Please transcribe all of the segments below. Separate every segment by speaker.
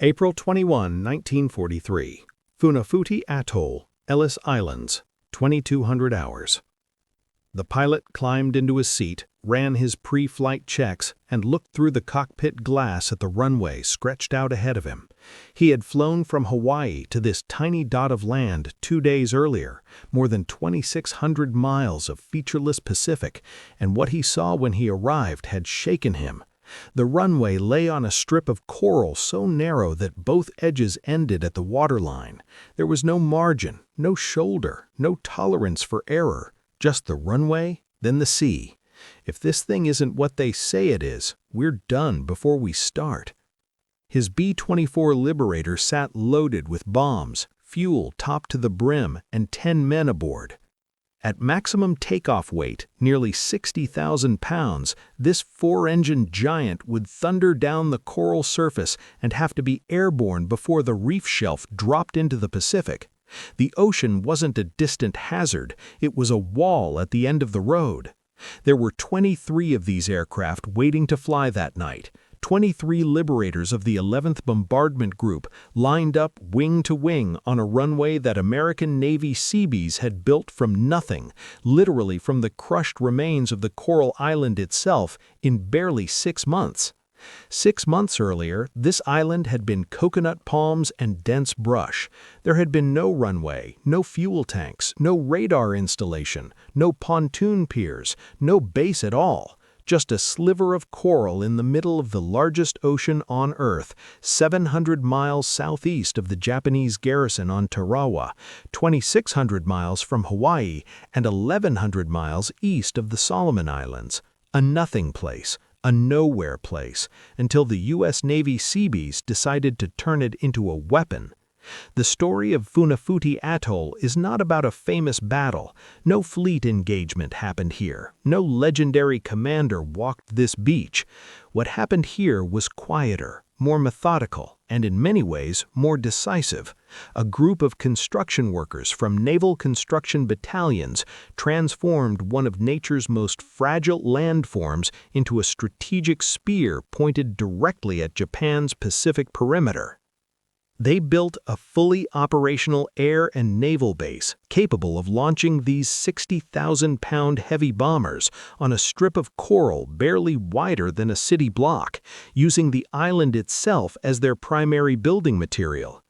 Speaker 1: April 21, 1943. Funafuti Atoll, Ellis Islands, 2200 hours. The pilot climbed into his seat, ran his pre-flight checks, and looked through the cockpit glass at the runway stretched out ahead of him. He had flown from Hawaii to this tiny dot of land 2 days earlier, more than 2,600 miles of featureless Pacific, and what he saw when he arrived had shaken him. The runway lay on a strip of coral so narrow that both edges ended at the waterline. There was no margin, no shoulder, no tolerance for error. Just the runway, then the sea. If this thing isn't what they say it is, we're done before we start. His B-24 Liberator sat loaded with bombs, fuel topped to the brim, and 10 men aboard. At maximum takeoff weight, nearly 60,000 pounds, this four-engine giant would thunder down the coral surface and have to be airborne before the reef shelf dropped into the Pacific. The ocean wasn't a distant hazard, it was a wall at the end of the road. There were 23 of these aircraft waiting to fly that night, 23 Liberators of the 11th Bombardment Group lined up wing to wing on a runway that American Navy Seabees had built from nothing, literally from the crushed remains of the coral island itself, in barely 6 months. 6 months earlier, this island had been coconut palms and dense brush. There had been no runway, no fuel tanks, no radar installation, no pontoon piers, no base at all. Just a sliver of coral in the middle of the largest ocean on Earth, 700 miles southeast of the Japanese garrison on Tarawa, 2,600 miles from Hawaii, and 1,100 miles east of the Solomon Islands. A nothing place. A nowhere place, until the U.S. Navy Seabees decided to turn it into a weapon. The story of Funafuti Atoll is not about a famous battle. No fleet engagement happened here. No legendary commander walked this beach. What happened here was quieter, more methodical, and in many ways more decisive. A group of construction workers from naval construction battalions transformed one of nature's most fragile landforms into a strategic spear pointed directly at Japan's Pacific perimeter. They built a fully operational air and naval base capable of launching these 60,000-pound heavy bombers on a strip of coral barely wider than a city block, using the island itself as their primary building material.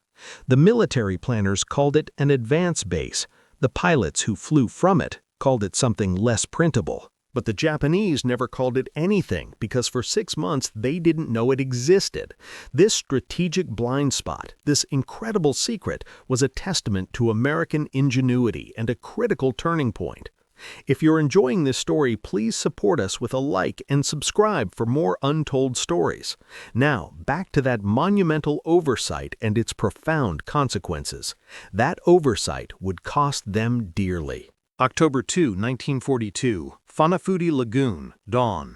Speaker 1: The military planners called it an advance base. The pilots who flew from it called it something less printable. But the Japanese never called it anything because for 6 months they didn't know it existed. This strategic blind spot, this incredible secret, was a testament to American ingenuity and a critical turning point. If you're enjoying this story, please support us with a like and subscribe for more untold stories. Now, back to that monumental oversight and its profound consequences. That oversight would cost them dearly. October 2, 1942, Funafuti Lagoon, dawn.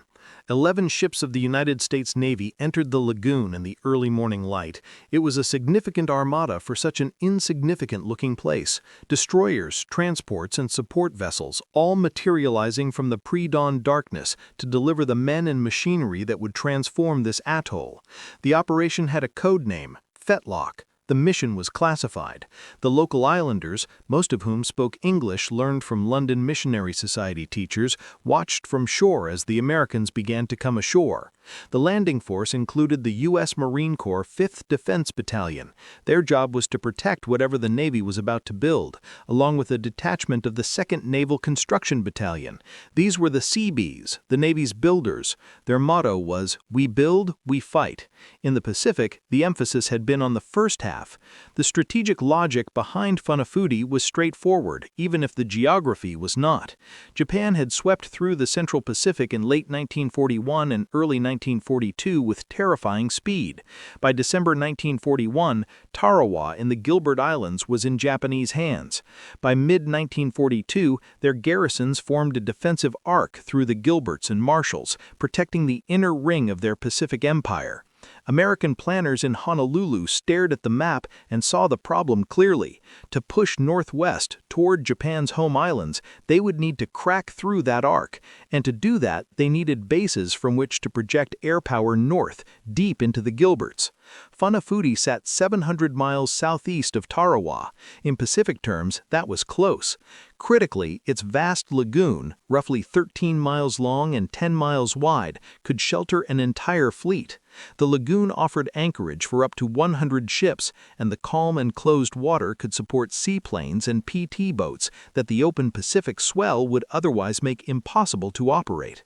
Speaker 1: 11 ships of the United States Navy entered the lagoon in the early morning light. It was a significant armada for such an insignificant-looking place. Destroyers, transports, and support vessels, all materializing from the pre-dawn darkness to deliver the men and machinery that would transform this atoll. The operation had a code name, Fetlock. The mission was classified. The local islanders, most of whom spoke English learned from London Missionary Society teachers, watched from shore as the Americans began to come ashore. The landing force included the U.S. Marine Corps 5th Defense Battalion. Their job was to protect whatever the Navy was about to build, along with a detachment of the 2nd Naval Construction Battalion. These were the Seabees, the Navy's builders. Their motto was, "We build, we fight." In the Pacific, the emphasis had been on the first half. The strategic logic behind Funafuti was straightforward, even if the geography was not. Japan had swept through the Central Pacific in late 1941 and early 1942 with terrifying speed. By December 1941, Tarawa in the Gilbert Islands was in Japanese hands. By mid-1942, their garrisons formed a defensive arc through the Gilberts and Marshalls, protecting the inner ring of their Pacific empire. American planners in Honolulu stared at the map and saw the problem clearly. To push northwest, toward Japan's home islands, they would need to crack through that arc, and to do that, they needed bases from which to project air power north, deep into the Gilberts. Funafuti sat 700 miles southeast of Tarawa. In Pacific terms, that was close. Critically, its vast lagoon, roughly 13 miles long and 10 miles wide, could shelter an entire fleet. The lagoon offered anchorage for up to 100 ships, and the calm and closed water could support seaplanes and PT boats that the open Pacific swell would otherwise make impossible to operate.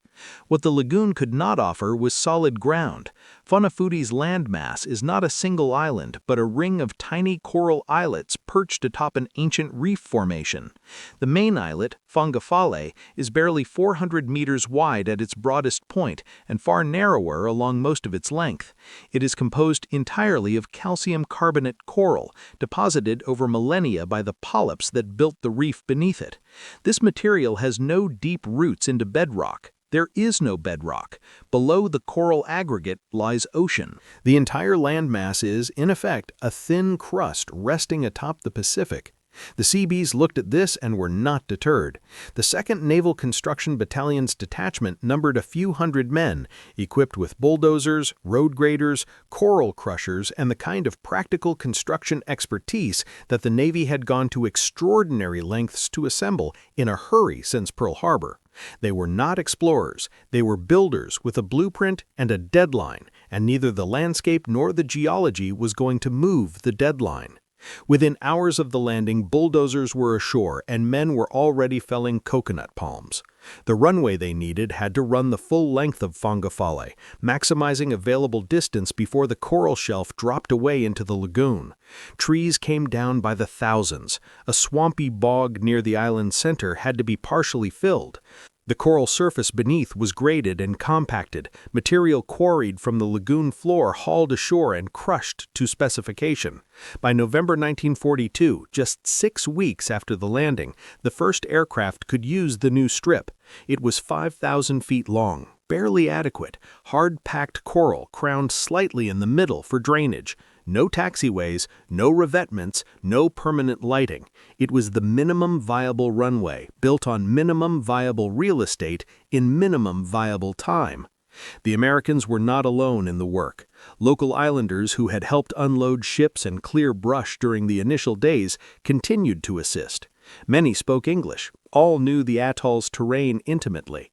Speaker 1: What the lagoon could not offer was solid ground. Funafuti's landmass is not a single island, but a ring of tiny coral islets perched atop an ancient reef formation. The main islet, Fangafale, is barely 400 meters wide at its broadest point and far narrower along most of its length. It is composed entirely of calcium carbonate coral, deposited over millennia by the polyps that built the reef beneath it. This material has no deep roots into bedrock. There is no bedrock. Below the coral aggregate lies ocean. The entire landmass is, in effect, a thin crust resting atop the Pacific. The Seabees looked at this and were not deterred. The 2nd Naval Construction Battalion's detachment numbered a few hundred men, equipped with bulldozers, road graders, coral crushers, and the kind of practical construction expertise that the Navy had gone to extraordinary lengths to assemble in a hurry since Pearl Harbor. They were not explorers, they were builders with a blueprint and a deadline, and neither the landscape nor the geology was going to move the deadline. Within hours of the landing, bulldozers were ashore and men were already felling coconut palms. The runway they needed had to run the full length of Fangafale, maximizing available distance before the coral shelf dropped away into the lagoon. Trees came down by the thousands. A swampy bog near the island's center had to be partially filled. The coral surface beneath was graded and compacted, material quarried from the lagoon floor hauled ashore and crushed to specification. By November 1942, just 6 weeks after the landing, the first aircraft could use the new strip. It was 5,000 feet long, barely adequate, hard-packed coral crowned slightly in the middle for drainage. No taxiways, no revetments, no permanent lighting. It was the minimum viable runway, built on minimum viable real estate in minimum viable time. The Americans were not alone in the work. Local islanders who had helped unload ships and clear brush during the initial days continued to assist. Many spoke English. All knew the atoll's terrain intimately.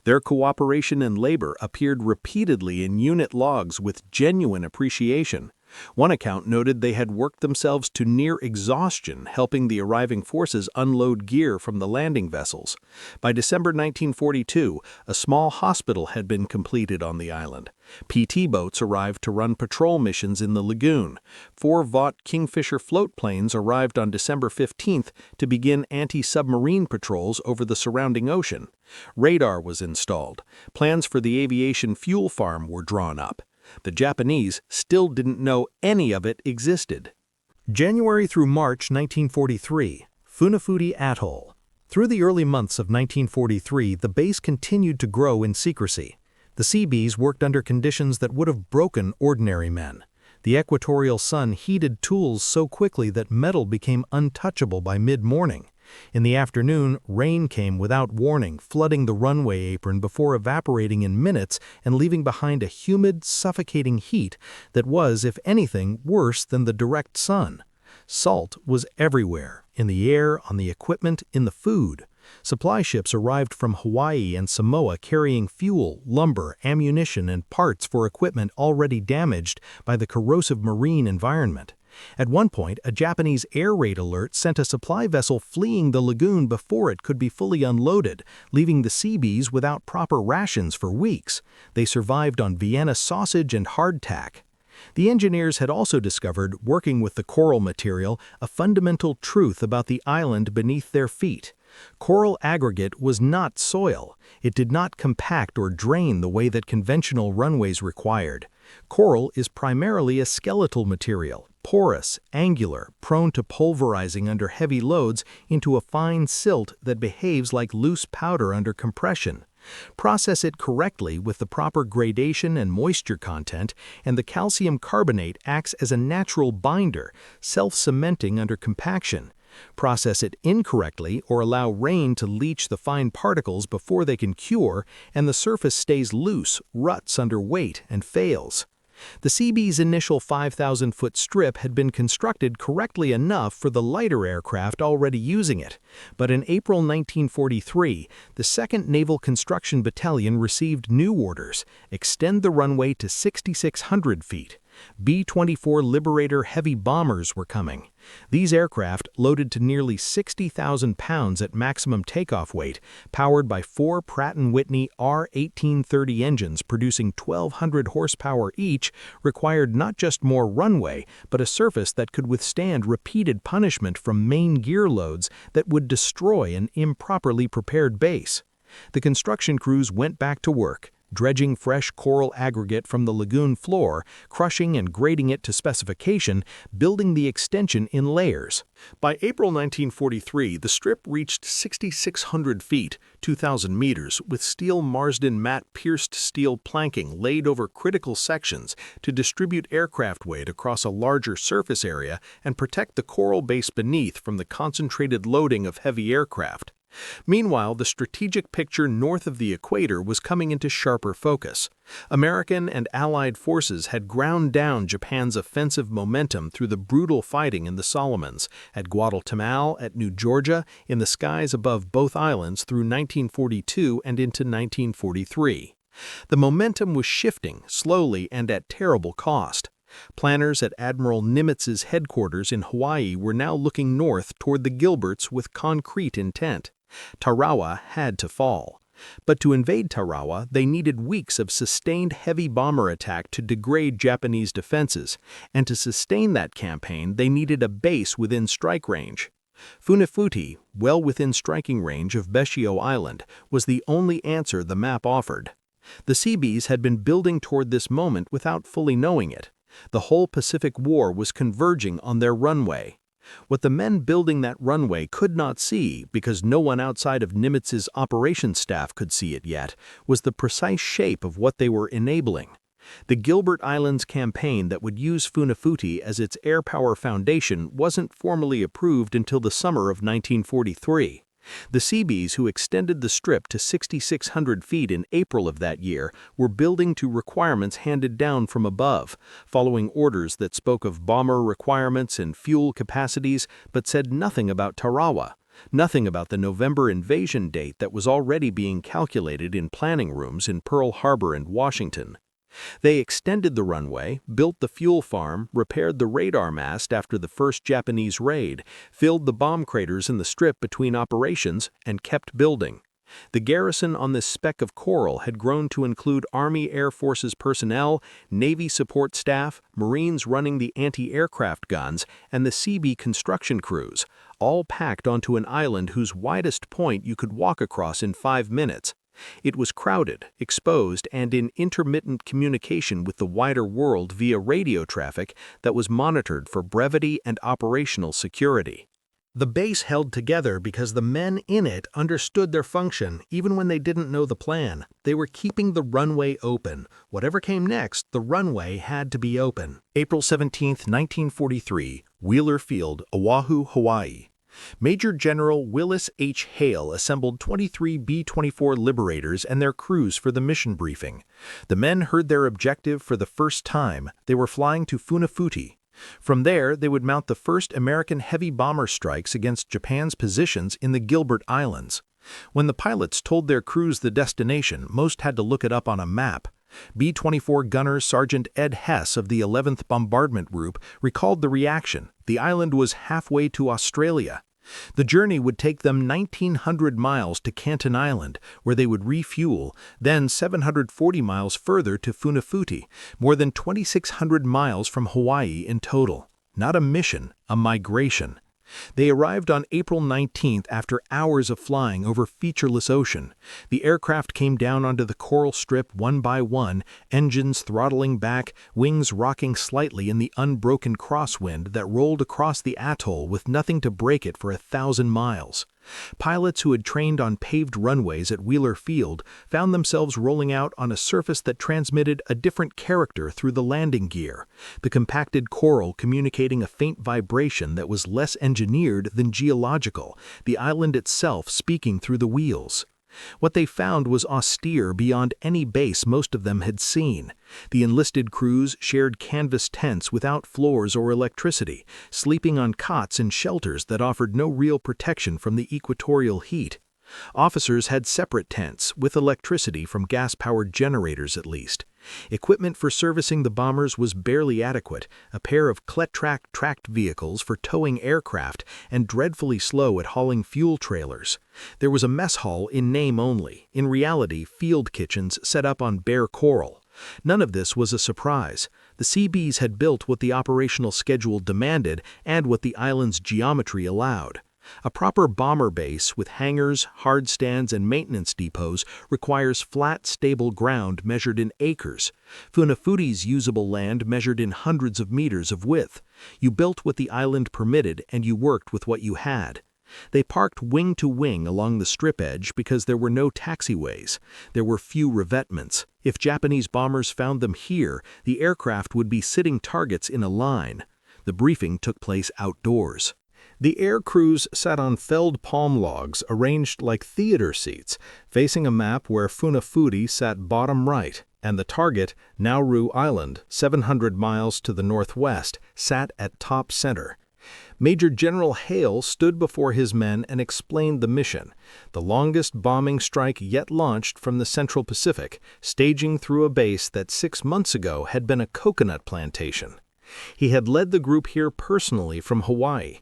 Speaker 1: Their cooperation and labor appeared repeatedly in unit logs with genuine appreciation. One account noted they had worked themselves to near exhaustion helping the arriving forces unload gear from the landing vessels. By December 1942, a small hospital had been completed on the island. PT boats arrived to run patrol missions in the lagoon. 4 Vought Kingfisher float planes arrived on December 15th to begin anti-submarine patrols over the surrounding ocean. Radar was installed. Plans for the aviation fuel farm were drawn up. The Japanese still didn't know any of it existed. January through March 1943, Funafuti Atoll. Through the early months of 1943, the base continued to grow in secrecy. The Seabees worked under conditions that would have broken ordinary men. The equatorial sun heated tools so quickly that metal became untouchable by mid-morning. In the afternoon, rain came without warning, flooding the runway apron before evaporating in minutes and leaving behind a humid, suffocating heat that was, if anything, worse than the direct sun. Salt was everywhere, in the air, on the equipment, in the food. Supply ships arrived from Hawaii and Samoa carrying fuel, lumber, ammunition, and parts for equipment already damaged by the corrosive marine environment. At one point, a Japanese air raid alert sent a supply vessel fleeing the lagoon before it could be fully unloaded, leaving the Seabees without proper rations for weeks. They survived on Vienna sausage and hardtack. The engineers had also discovered, working with the coral material, a fundamental truth about the island beneath their feet. Coral aggregate was not soil. It did not compact or drain the way that conventional runways required. Coral is primarily a skeletal material, porous, angular, prone to pulverizing under heavy loads into a fine silt that behaves like loose powder under compression. Process it correctly with the proper gradation and moisture content, and the calcium carbonate acts as a natural binder, self-cementing under compaction. process it incorrectly, or allow rain to leach the fine particles before they can cure, and the surface stays loose, ruts under weight, and fails. The Seabees' initial 5,000-foot strip had been constructed correctly enough for the lighter aircraft already using it, but in April 1943, the 2nd Naval Construction Battalion received new orders: extend the runway to 6,600 feet. B-24 Liberator heavy bombers were coming. These aircraft, loaded to nearly 60,000 pounds at maximum takeoff weight, powered by 4 Pratt & Whitney R1830 engines producing 1,200 horsepower each, required not just more runway, but a surface that could withstand repeated punishment from main gear loads that would destroy an improperly prepared base. The construction crews went back to work, dredging fresh coral aggregate from the lagoon floor, crushing and grading it to specification, building the extension in layers. By April 1943, the strip reached 6,600 feet, 2,000 meters, with steel Marsden matte-pierced steel planking laid over critical sections to distribute aircraft weight across a larger surface area and protect the coral base beneath from the concentrated loading of heavy aircraft. Meanwhile, the strategic picture north of the equator was coming into sharper focus. American and Allied forces had ground down Japan's offensive momentum through the brutal fighting in the Solomons, at Guadalcanal, at New Georgia, in the skies above both islands through 1942 and into 1943. The momentum was shifting, slowly and at terrible cost. Planners at Admiral Nimitz's headquarters in Hawaii were now looking north toward the Gilberts with concrete intent. Tarawa had to fall. But to invade Tarawa, they needed weeks of sustained heavy bomber attack to degrade Japanese defenses, and to sustain that campaign they needed a base within strike range. Funafuti, well within striking range of Beshio Island, was the only answer the map offered. The Seabees had been building toward this moment without fully knowing it. The whole Pacific War was converging on their runway. What the men building that runway could not see, because no one outside of Nimitz's operations staff could see it yet, was the precise shape of what they were enabling. The Gilbert Islands campaign that would use Funafuti as its air power foundation wasn't formally approved until the summer of 1943. The Seabees, who extended the strip to 6,600 feet in April of that year, were building to requirements handed down from above, following orders that spoke of bomber requirements and fuel capacities, but said nothing about Tarawa, nothing about the November invasion date that was already being calculated in planning rooms in Pearl Harbor and Washington. They extended the runway, built the fuel farm, repaired the radar mast after the first Japanese raid, filled the bomb craters in the strip between operations, and kept building. The garrison on this speck of coral had grown to include Army Air Forces personnel, Navy support staff, Marines running the anti-aircraft guns, and the Seabee construction crews, all packed onto an island whose widest point you could walk across in 5 minutes. It was crowded, exposed, and in intermittent communication with the wider world via radio traffic that was monitored for brevity and operational security. The base held together because the men in it understood their function even when they didn't know the plan. They were keeping the runway open. Whatever came next, the runway had to be open. April 17, 1943, Wheeler Field, Oahu, Hawaii. Major General Willis H. Hale assembled 23 B-24 Liberators and their crews for the mission briefing. The men heard their objective for the first time. They were flying to Funafuti. From there, they would mount the first American heavy bomber strikes against Japan's positions in the Gilbert Islands. When the pilots told their crews the destination, most had to look it up on a map. B-24 gunner Sergeant Ed Hess of the 11th Bombardment Group recalled the reaction. The island was halfway to Australia. The journey would take them 1,900 miles to Canton Island, where they would refuel, then 740 miles further to Funafuti, more than 2,600 miles from Hawaii in total. Not a mission, a migration. They arrived on April 19th after hours of flying over featureless ocean. The aircraft came down onto the coral strip one by one, engines throttling back, wings rocking slightly in the unbroken crosswind that rolled across the atoll with nothing to break it for 1,000 miles. Pilots who had trained on paved runways at Wheeler Field found themselves rolling out on a surface that transmitted a different character through the landing gear, the compacted coral communicating a faint vibration that was less engineered than geological, the island itself speaking through the wheels. What they found was austere beyond any base most of them had seen. The enlisted crews shared canvas tents without floors or electricity, sleeping on cots in shelters that offered no real protection from the equatorial heat. Officers had separate tents, with electricity from gas-powered generators at least. Equipment for servicing the bombers was barely adequate, a pair of Cletrac tracked vehicles for towing aircraft and dreadfully slow at hauling fuel trailers. There was a mess hall in name only, in reality field kitchens set up on bare coral. None of this was a surprise. The Seabees had built what the operational schedule demanded and what the island's geometry allowed. A proper bomber base with hangars, hard stands, and maintenance depots requires flat, stable ground measured in acres. Funafuti's usable land measured in hundreds of meters of width. You built what the island permitted and you worked with what you had. They parked wing to wing along the strip edge because there were no taxiways. There were few revetments. If Japanese bombers found them here, the aircraft would be sitting targets in a line. The briefing took place outdoors. The air crews sat on felled palm logs arranged like theater seats, facing a map where Funafuti sat bottom right, and the target, Nauru Island, 700 miles to the northwest, sat at top center. Major General Hale stood before his men and explained the mission, the longest bombing strike yet launched from the Central Pacific, staging through a base that 6 months ago had been a coconut plantation. He had led the group here personally from Hawaii.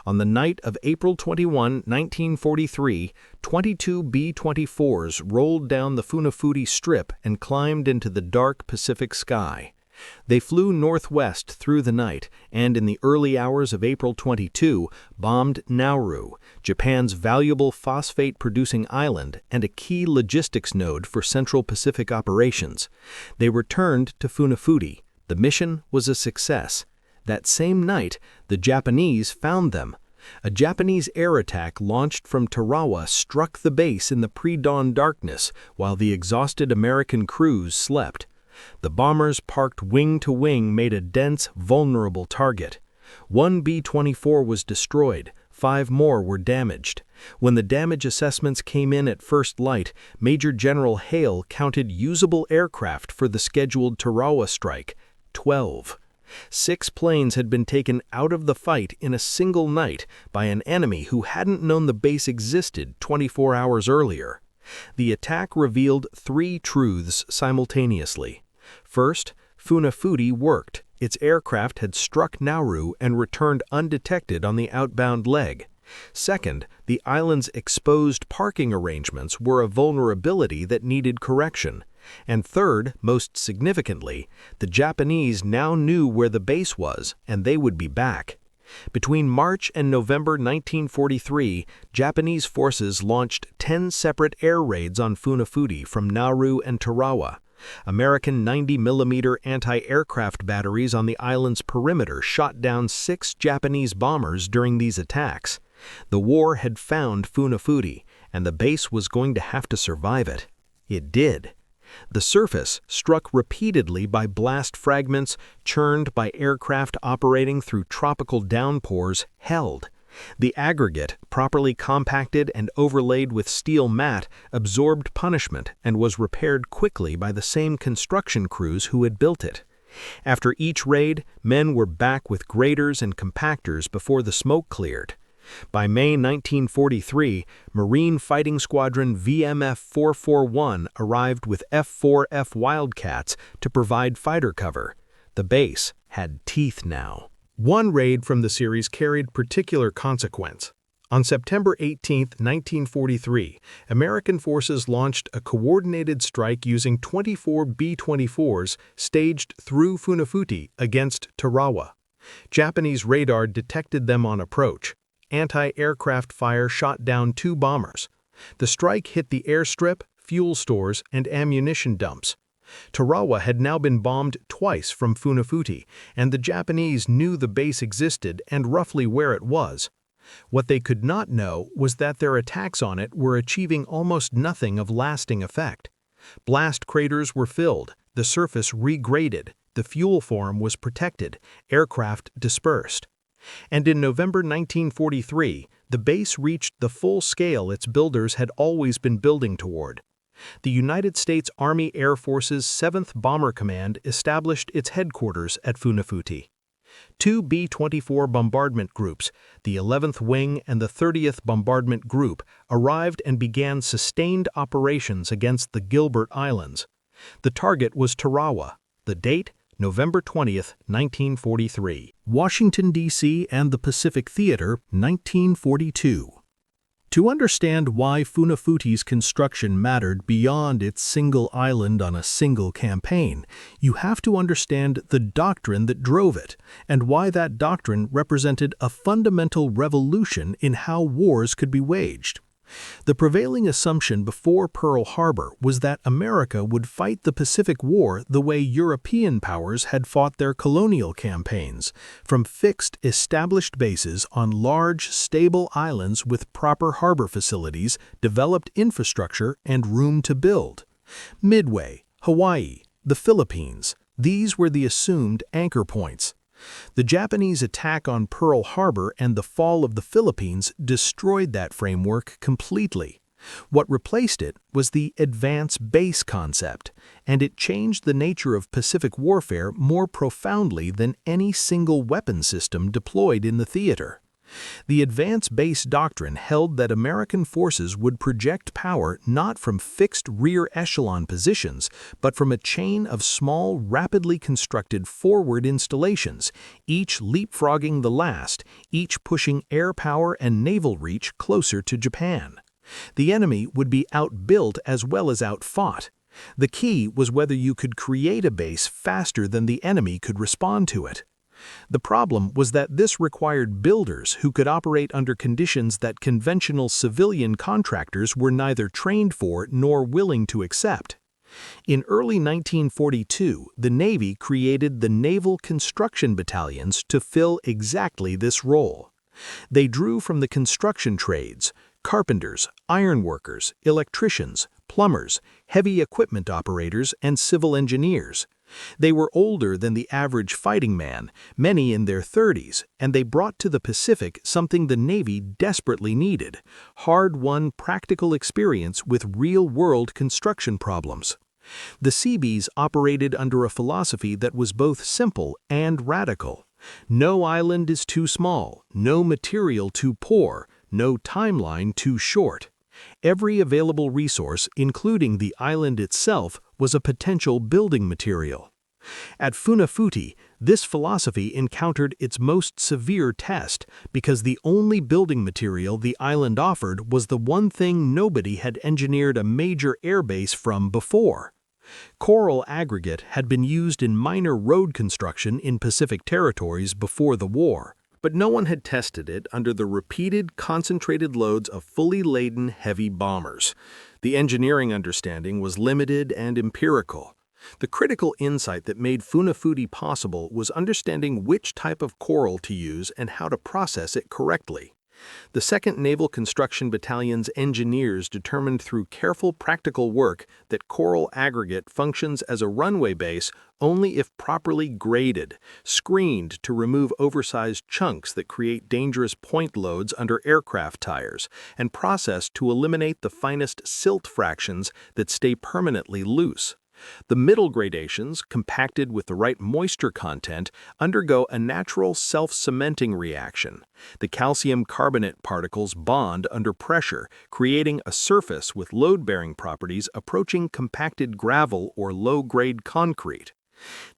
Speaker 1: On the night of April 21, 1943, 22 B-24s rolled down the Funafuti Strip and climbed into the dark Pacific sky. They flew northwest through the night and, in the early hours of April 22, bombed Nauru, Japan's valuable phosphate-producing island and a key logistics node for Central Pacific operations. They returned to Funafuti. The mission was a success. That same night, the Japanese found them. A Japanese air attack launched from Tarawa struck the base in the pre-dawn darkness while the exhausted American crews slept. The bombers parked wing to wing made a dense, vulnerable target. 1 B-24 was destroyed, 5 more were damaged. When the damage assessments came in at first light, Major General Hale counted usable aircraft for the scheduled Tarawa strike, 12. 6 planes had been taken out of the fight in a single night by an enemy who hadn't known the base existed 24 hours earlier. The attack revealed 3 truths simultaneously. First, Funafuti worked. Its aircraft had struck Nauru and returned undetected on the outbound leg. Second, the island's exposed parking arrangements were a vulnerability that needed correction. And third, most significantly, the Japanese now knew where the base was, and they would be back. Between March and November 1943, Japanese forces launched 10 separate air raids on Funafuti from Nauru and Tarawa. American 90mm anti-aircraft batteries on the island's perimeter shot down 6 Japanese bombers during these attacks. The war had found Funafuti, and the base was going to have to survive it. It did. The surface, struck repeatedly by blast fragments, churned by aircraft operating through tropical downpours, held. The aggregate, properly compacted and overlaid with steel mat, absorbed punishment and was repaired quickly by the same construction crews who had built it. After each raid, men were back with graders and compactors before the smoke cleared. By May 1943, Marine Fighting Squadron VMF 441 arrived with F-4F Wildcats to provide fighter cover. The base had teeth now. One raid from the series carried particular consequence. On September 18, 1943, American forces launched a coordinated strike using 24 B-24s staged through Funafuti against Tarawa. Japanese radar detected them on approach. Anti-aircraft fire shot down 2 bombers. The strike hit the airstrip, fuel stores, and ammunition dumps. Tarawa had now been bombed twice from Funafuti, and the Japanese knew the base existed and roughly where it was. What they could not know was that their attacks on it were achieving almost nothing of lasting effect. Blast craters were filled, the surface regraded, the fuel form was protected, aircraft dispersed. And in November 1943, the base reached the full scale its builders had always been building toward. The United States Army Air Force's 7th Bomber Command established its headquarters at Funafuti. Two B-24 bombardment groups, the 11th Wing and the 30th Bombardment Group, arrived and began sustained operations against the Gilbert Islands. The target was Tarawa. The date? November 20th, 1943. Washington, D.C. and the Pacific Theater, 1942. To understand why Funafuti's construction mattered beyond its single island on a single campaign, you have to understand the doctrine that drove it, and why that doctrine represented a fundamental revolution in how wars could be waged. The prevailing assumption before Pearl Harbor was that America would fight the Pacific War the way European powers had fought their colonial campaigns, from fixed, established bases on large, stable islands with proper harbor facilities, developed infrastructure, and room to build. Midway, Hawaii, the Philippines, these were the assumed anchor points. The Japanese attack on Pearl Harbor and the fall of the Philippines destroyed that framework completely. What replaced it was the advance base concept, and it changed the nature of Pacific warfare more profoundly than any single weapon system deployed in the theater. The advance base doctrine held that American forces would project power not from fixed rear echelon positions, but from a chain of small, rapidly constructed forward installations, each leapfrogging the last, each pushing air power and naval reach closer to Japan. The enemy would be outbuilt as well as outfought. The key was whether you could create a base faster than the enemy could respond to it. The problem was that this required builders who could operate under conditions that conventional civilian contractors were neither trained for nor willing to accept. In early 1942, the Navy created the Naval Construction Battalions to fill exactly this role. They drew from the construction trades: carpenters, ironworkers, electricians, plumbers, heavy equipment operators, and civil engineers. They were older than the average fighting man, many in their 30s, and they brought to the Pacific something the Navy desperately needed: hard-won practical experience with real-world construction problems. The Seabees operated under a philosophy that was both simple and radical. No island is too small, no material too poor, no timeline too short. Every available resource, including the island itself, was a potential building material. At Funafuti, this philosophy encountered its most severe test because the only building material the island offered was the one thing nobody had engineered a major airbase from before. Coral aggregate had been used in minor road construction in Pacific territories before the war, but no one had tested it under the repeated concentrated loads of fully laden heavy bombers. The engineering understanding was limited and empirical. The critical insight that made Funafuti possible was understanding which type of coral to use and how to process it correctly. The 2nd Naval Construction Battalion's engineers determined through careful practical work that coral aggregate functions as a runway base only if properly graded, screened to remove oversized chunks that create dangerous point loads under aircraft tires, and processed to eliminate the finest silt fractions that stay permanently loose. The middle gradations, compacted with the right moisture content, undergo a natural self-cementing reaction. The calcium carbonate particles bond under pressure, creating a surface with load-bearing properties approaching compacted gravel or low-grade concrete.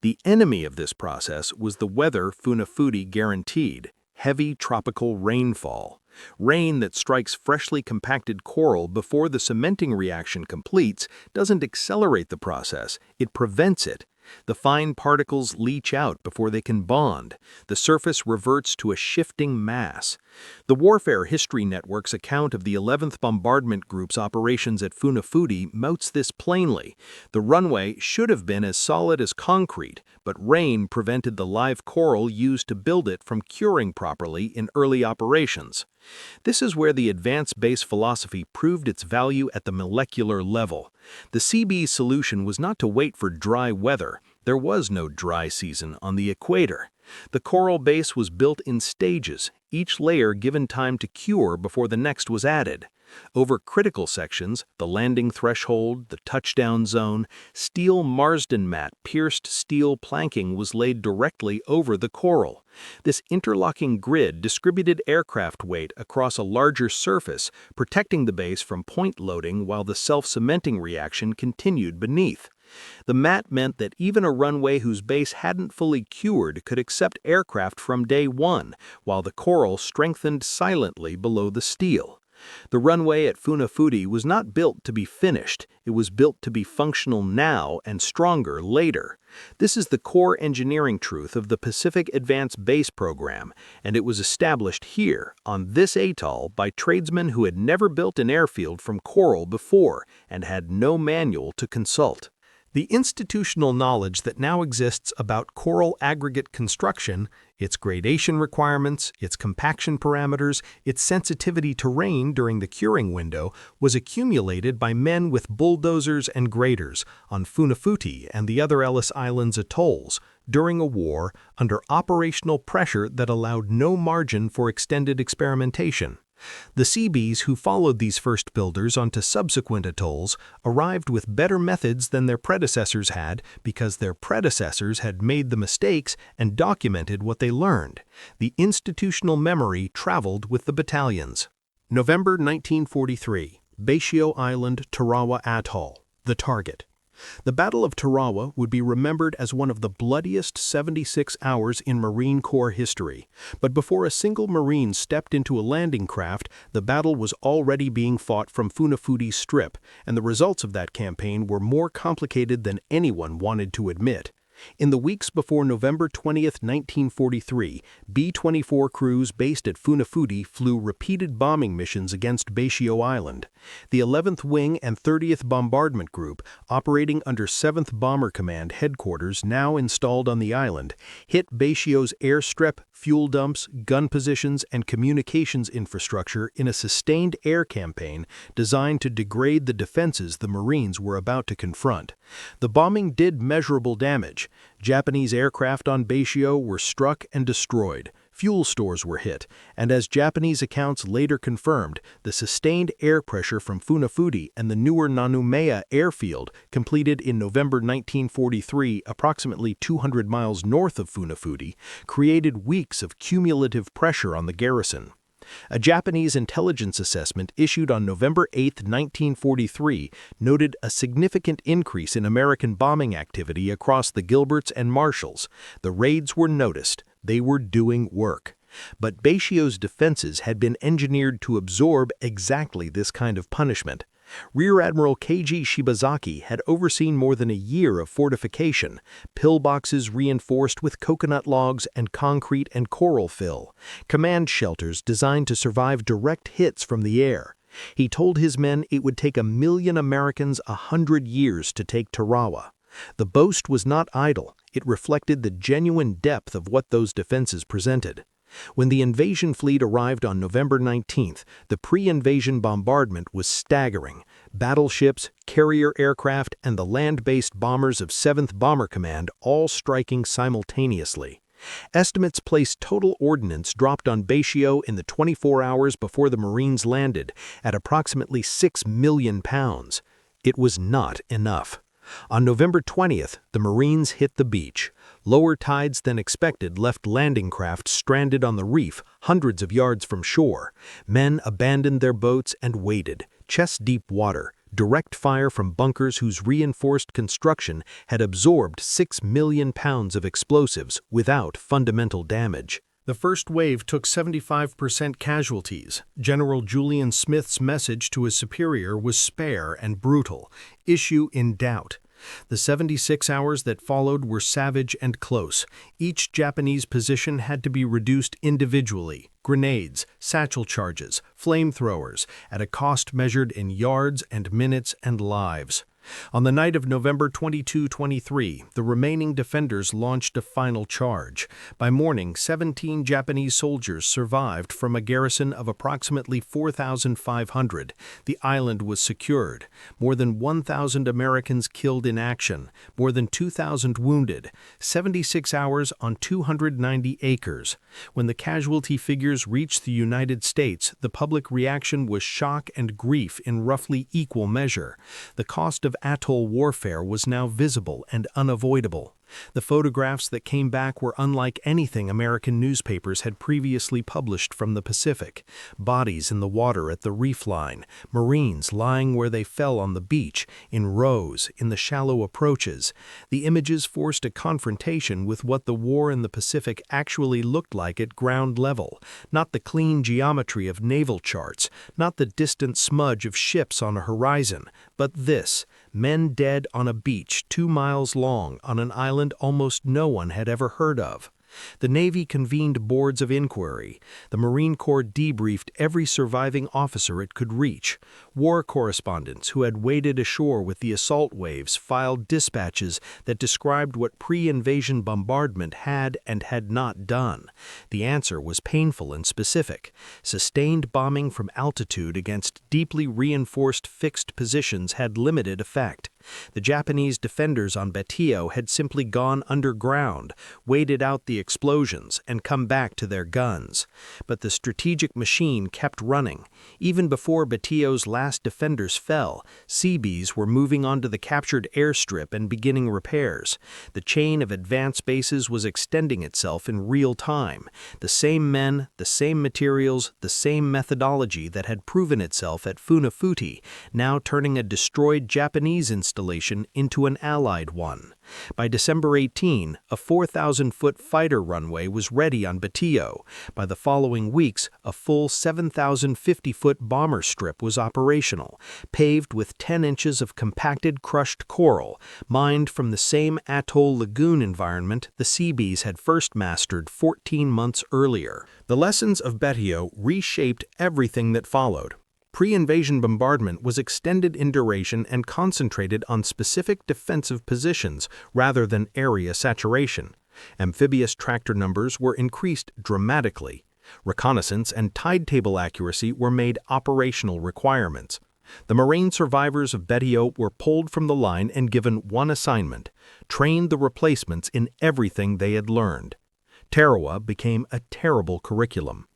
Speaker 1: The enemy of this process was the weather Funafuti guaranteed: heavy tropical rainfall. Rain that strikes freshly compacted coral before the cementing reaction completes doesn't accelerate the process, it prevents it. The fine particles leach out before they can bond. The surface reverts to a shifting mass. The Warfare History Network's account of the 11th Bombardment Group's operations at Funafuti notes this plainly. The runway should have been as solid as concrete, but rain prevented the live coral used to build it from curing properly in early operations. This is where the advanced base philosophy proved its value at the molecular level. The Seabees solution was not to wait for dry weather. There was no dry season on the equator. The coral base was built in stages, each layer given time to cure before the next was added. Over critical sections, the landing threshold, the touchdown zone, steel Marsden mat pierced steel planking was laid directly over the coral. This interlocking grid distributed aircraft weight across a larger surface, protecting the base from point loading while the self-cementing reaction continued beneath. The mat meant that even a runway whose base hadn't fully cured could accept aircraft from day one, while the coral strengthened silently below the steel. The runway at Funafuti was not built to be finished, it was built to be functional now and stronger later. This is the core engineering truth of the Pacific Advanced Base Program, and it was established here, on this atoll, by tradesmen who had never built an airfield from coral before and had no manual to consult. The institutional knowledge that now exists about coral aggregate construction, its gradation requirements, its compaction parameters, its sensitivity to rain during the curing window, was accumulated by men with bulldozers and graders on Funafuti and the other Ellis Islands atolls during a war under operational pressure that allowed no margin for extended experimentation. The Seabees who followed these first builders onto subsequent atolls arrived with better methods than their predecessors had because their predecessors had made the mistakes and documented what they learned. The institutional memory traveled with the battalions. November 1943, Batio Island, Tarawa Atoll, the target. The Battle of Tarawa would be remembered as one of the bloodiest 76 hours in Marine Corps history. But before a single Marine stepped into a landing craft, the battle was already being fought from Funafuti's strip, and the results of that campaign were more complicated than anyone wanted to admit. In the weeks before November 20, 1943, B-24 crews based at Funafuti flew repeated bombing missions against Batio Island. The 11th Wing and 30th Bombardment Group, operating under 7th Bomber Command headquarters now installed on the island, hit Batio's airstrip, fuel dumps, gun positions, and communications infrastructure in a sustained air campaign designed to degrade the defenses the Marines were about to confront. The bombing did measurable damage. Japanese aircraft on Batio were struck and destroyed. Fuel stores were hit, and as Japanese accounts later confirmed, the sustained air pressure from Funafuti and the newer Nanumea airfield, completed in November 1943 approximately 200 miles north of Funafuti, created weeks of cumulative pressure on the garrison. A Japanese intelligence assessment issued on November 8, 1943, noted a significant increase in American bombing activity across the Gilberts and Marshalls. The raids were noticed. They were doing work. But Batio's defenses had been engineered to absorb exactly this kind of punishment. Rear Admiral Keiji Shibazaki had overseen more than a year of fortification, pillboxes reinforced with coconut logs and concrete and coral fill, command shelters designed to survive direct hits from the air. He told his men it would take 1 million Americans 100 years to take Tarawa. The boast was not idle. It reflected the genuine depth of what those defenses presented. When the invasion fleet arrived on November 19th, the pre-invasion bombardment was staggering. Battleships, carrier aircraft, and the land-based bombers of 7th Bomber Command all striking simultaneously. Estimates placed total ordnance dropped on Batio in the 24 hours before the Marines landed at approximately 6 million pounds. It was not enough. On November 20th, the Marines hit the beach. Lower tides than expected left landing craft stranded on the reef hundreds of yards from shore. Men abandoned their boats and waited, chest-deep water, direct fire from bunkers whose reinforced construction had absorbed 6 million pounds of explosives without fundamental damage. The first wave took 75% casualties. General Julian Smith's message to his superior was spare and brutal. Issue in doubt. The 76 hours that followed were savage and close. Each Japanese position had to be reduced individually. Grenades, satchel charges, flamethrowers, at a cost measured in yards and minutes and lives. On the night of November 22-23, the remaining defenders launched a final charge. By morning, 17 Japanese soldiers survived from a garrison of approximately 4,500. The island was secured. More than 1,000 Americans killed in action, more than 2,000 wounded, 76 hours on 290 acres. When the casualty figures reached the United States, the public reaction was shock and grief in roughly equal measure. The cost of atoll warfare was now visible and unavoidable. The photographs that came back were unlike anything American newspapers had previously published from the Pacific. Bodies in the water at the reef line, Marines lying where they fell on the beach, in rows, in the shallow approaches. The images forced a confrontation with what the war in the Pacific actually looked like at ground level, not the clean geometry of naval charts, not the distant smudge of ships on a horizon, but this: men dead on a beach 2 miles long on an island almost no one had ever heard of. The Navy convened boards of inquiry. The Marine Corps debriefed every surviving officer it could reach. War correspondents who had waded ashore with the assault waves filed dispatches that described what pre-invasion bombardment had and had not done. The answer was painful and specific. Sustained bombing from altitude against deeply reinforced fixed positions had limited effect. The Japanese defenders on Betio had simply gone underground, waited out the explosions, and come back to their guns. But the strategic machine kept running. Even before Betio's last defenders fell, Seabees were moving onto the captured airstrip and beginning repairs. The chain of advance bases was extending itself in real time. The same men, the same materials, the same methodology that had proven itself at Funafuti, now turning a destroyed Japanese installation into an Allied one. By December 18, a 4,000-foot fighter runway was ready on Betio. By the following weeks, a full 7,050-foot bomber strip was operational, paved with 10 inches of compacted crushed coral, mined from the same atoll lagoon environment the Seabees had first mastered 14 months earlier. The lessons of Betio reshaped everything that followed. Pre-invasion bombardment was extended in duration and concentrated on specific defensive positions rather than area saturation. Amphibious tractor numbers were increased dramatically. Reconnaissance and tide table accuracy were made operational requirements. The Marine survivors of Betio were pulled from the line and given one assignment: train the replacements in everything they had learned. Tarawa became a terrible curriculum.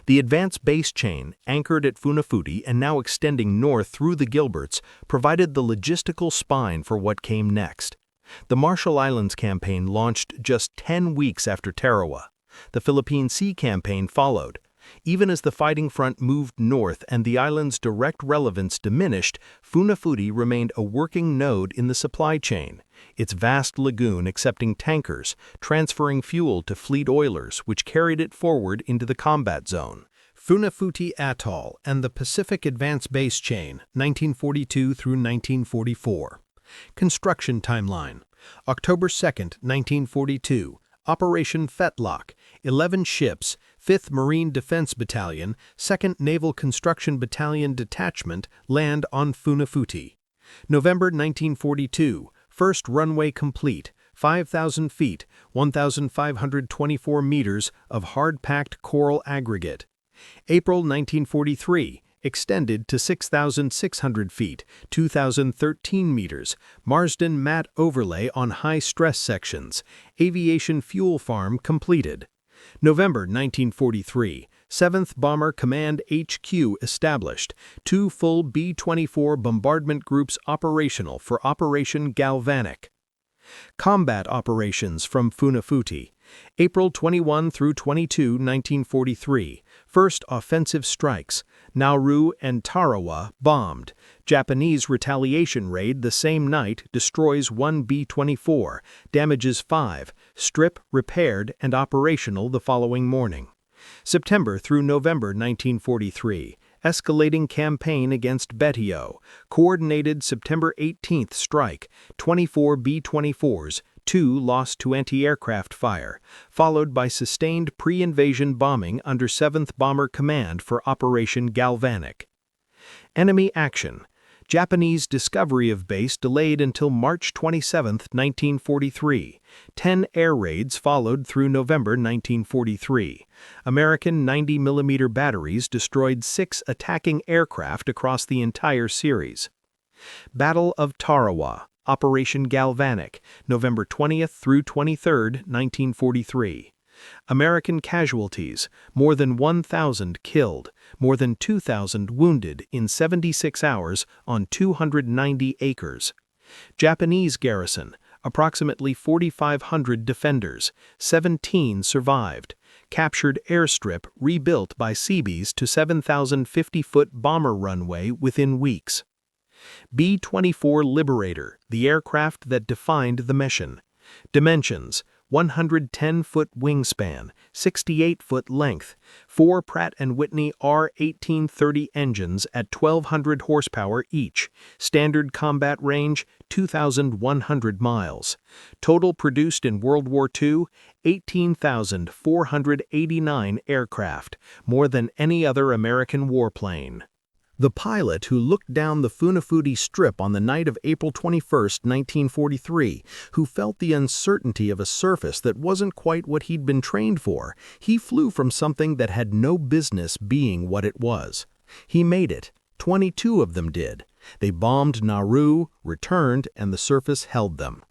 Speaker 1: The advance base chain, anchored at Funafuti and now extending north through the Gilberts, provided the logistical spine for what came next. The Marshall Islands campaign launched just 10 weeks after Tarawa. The Philippine Sea campaign followed. Even as the fighting front moved north and the island's direct relevance diminished, Funafuti remained a working node in the supply chain, its vast lagoon accepting tankers, transferring fuel to fleet oilers, which carried it forward into the combat zone. Funafuti Atoll and the Pacific Advance Base Chain, 1942 through 1944. Construction timeline: October 2, 1942. Operation Fetlock, 11 ships, 5th Marine Defense Battalion, 2nd Naval Construction Battalion Detachment land on Funafuti. November 1942, first runway complete, 5,000 feet, 1,524 meters of hard-packed coral aggregate. April 1943, extended to 6,600 feet, 2,013 meters, Marsden mat overlay on high-stress sections, aviation fuel farm completed. November 1943, 7th Bomber Command HQ established, 2 full B-24 bombardment groups operational for Operation Galvanic. Combat operations from Funafuti. April 21 through 22, 1943. First offensive strikes. Nauru and Tarawa bombed. Japanese retaliation raid the same night destroys 1 B-24, damages 5, strip repaired and operational the following morning. September through November 1943. escalating campaign against Betio, coordinated September 18th strike, 24 B-24s, 2 lost to anti-aircraft fire, followed by sustained pre-invasion bombing under 7th Bomber Command for Operation Galvanic. Enemy action. Japanese discovery of base delayed until March 27, 1943. 10 air raids followed through November 1943. American 90mm batteries destroyed 6 attacking aircraft across the entire series. Battle of Tarawa, Operation Galvanic, November 20th through 23rd, 1943. American casualties, more than 1,000 killed, more than 2,000 wounded in 76 hours on 290 acres. Japanese garrison, approximately 4,500 defenders, 17 survived. Captured airstrip rebuilt by Seabees to 7,050-foot bomber runway within weeks. B-24 Liberator, the aircraft that defined the mission. Dimensions: 110-foot wingspan, 68-foot length, 4 Pratt & Whitney R1830 engines at 1,200 horsepower each, standard combat range 2,100 miles. Total produced in World War II, 18,489 aircraft, more than any other American warplane. The pilot who looked down the Funafuti Strip on the night of April 21, 1943, who felt the uncertainty of a surface that wasn't quite what he'd been trained for, he flew from something that had no business being what it was. He made it. 22 of them did. They bombed Nauru, returned, and the surface held them.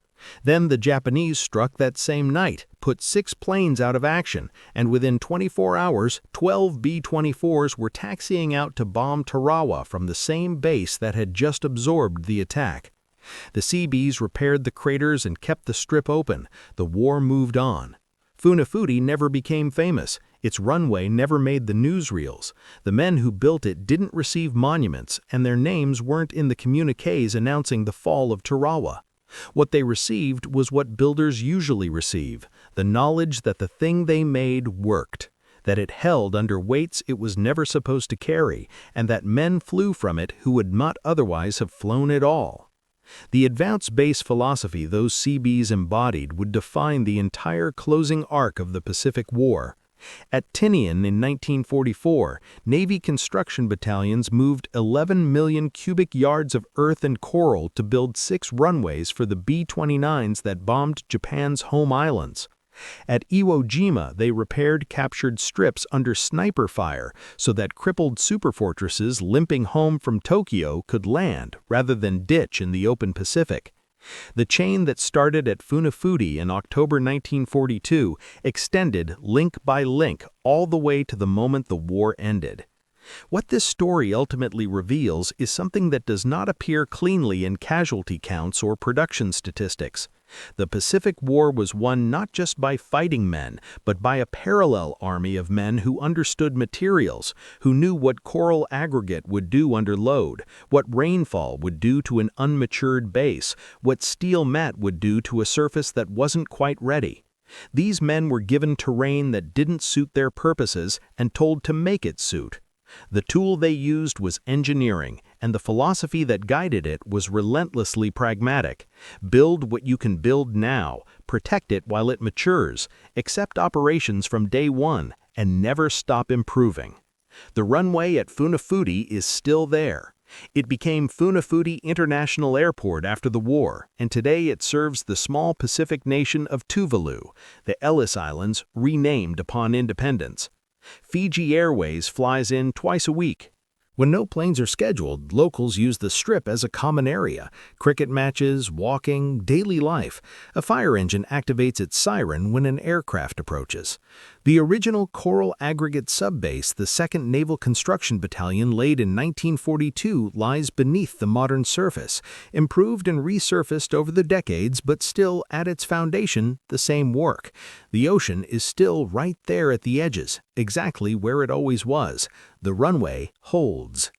Speaker 1: Then the Japanese struck that same night, put 6 planes out of action, and within 24 hours, 12 B-24s were taxiing out to bomb Tarawa from the same base that had just absorbed the attack. The Seabees repaired the craters and kept the strip open. The war moved on. Funafuti never became famous. Its runway never made the newsreels. The men who built it didn't receive monuments, and their names weren't in the communiques announcing the fall of Tarawa. What they received was what builders usually receive, the knowledge that the thing they made worked, that it held under weights it was never supposed to carry, and that men flew from it who would not otherwise have flown at all. The advanced base philosophy those Seabees embodied would define the entire closing arc of the Pacific War. At Tinian in 1944, Navy construction battalions moved 11 million cubic yards of earth and coral to build 6 runways for the B-29s that bombed Japan's home islands. At Iwo Jima, they repaired captured strips under sniper fire so that crippled superfortresses limping home from Tokyo could land rather than ditch in the open Pacific. The chain that started at Funafuti in October 1942 extended link by link all the way to the moment the war ended. What this story ultimately reveals is something that does not appear cleanly in casualty counts or production statistics. The Pacific War was won not just by fighting men, but by a parallel army of men who understood materials, who knew what coral aggregate would do under load, what rainfall would do to an unmatured base, what steel mat would do to a surface that wasn't quite ready. These men were given terrain that didn't suit their purposes and told to make it suit. The tool they used was engineering, and the philosophy that guided it was relentlessly pragmatic. Build what you can build now, protect it while it matures, accept operations from day one, and never stop improving. The runway at Funafuti is still there. It became Funafuti International Airport after the war, and today it serves the small Pacific nation of Tuvalu, the Ellis Islands, renamed upon independence. Fiji Airways flies in twice a week. When no planes are scheduled, locals use the strip as a common area. Cricket matches, walking, daily life. A fire engine activates its siren when an aircraft approaches. The original coral aggregate subbase, the 2nd Naval Construction Battalion, laid in 1942, lies beneath the modern surface, improved and resurfaced over the decades, but still, at its foundation, the same work. The ocean is still right there at the edges, exactly where it always was. The runway holds.